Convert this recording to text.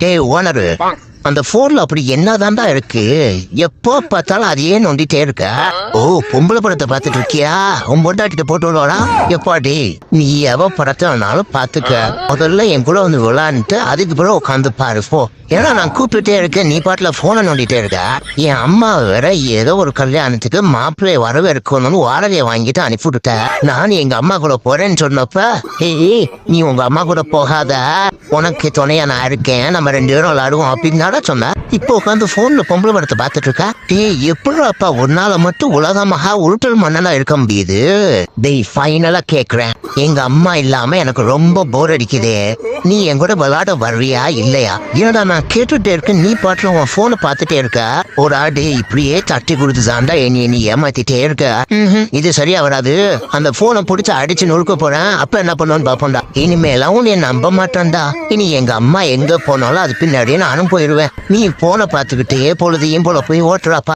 டேய் ஓனரு, அந்த போன்ல அப்படி என்னதான்டா இருக்கு? எப்போ பார்த்தாலும் அதையே நோண்டிட்டே இருக்க. ஓ, பொம்பளை படத்தை பார்த்துட்டு இருக்கியா? உன் பொண்டாட்டிட்ட போட்டு விடுவாடா. எப்பாடி நீ எவ படத்தினாலும் பாத்துக்க. முதல்ல என் கூட வந்து விளையாண்டுட்டு அதுக்கு பிறகு உட்காந்து பாரு போ. ஏன்னா நான் கூப்பிட்டுட்டே இருக்கேன், நீ பாட்டுல போனை நோண்டிட்டே இருக்க. என் அம்மா வேற ஏதோ ஒரு கல்யாணத்துக்கு மாப்பிள்ளைய வரவேற்கணும்னு வாடகையை வாங்கிட்டு அனுப்பிவிட்டுட்ட. நான் எங்க அம்மா கூட போறேன்னு சொன்னப்ப, ஏய் நீ உங்க அம்மா கூட போகாத, உனக்கு துணையா நான் இருக்கேன், நம்ம 2 பேரும் விளையாடுவோம் அப்படின்னு சொன்ன. இப்போ உட்காந்து போன்ல பொம்பளை படத்தை பார்த்துட்டு இருக்கா. டேய் எப்படிப்பா ஒரு நாள மட்டும் உலகமாக உருட்டல் மன்னனா இருக்க முடியுது? டேய் ஃபைனலா கேக்குறேன், எங்க அம்மா இல்லாம எனக்கு ரொம்ப போர் அடிக்குதே, நீ என் கூட விளையாட வர்றியா இல்லையா? ஏன்னா நான் கேட்டுட்டே இருக்கேன், நீ பாட்டுல உன் போனை பார்த்துட்டே இருக்க. ஒரு ஆடு இப்படியே தட்டி கொடுத்துதான்டா நீ ஏமாத்திட்டே இருக்க. இது சரியா வராது. அந்த போனை பிடிச்சு அடிச்சு நொறுக்க போறேன். அப்ப என்ன பண்ணுவோன்னு பாப்போம்டா. இனிமேலாம் உன்னை நம்ப மாட்டேன்டா. இனி எங்க அம்மா எங்க போனாலும் அது பின்னாடியே நானும் போயிருவேன். நீ போனை பார்த்துக்கிட்டே பொழுதையும் போல போய் ஓட்டுறாப்பா.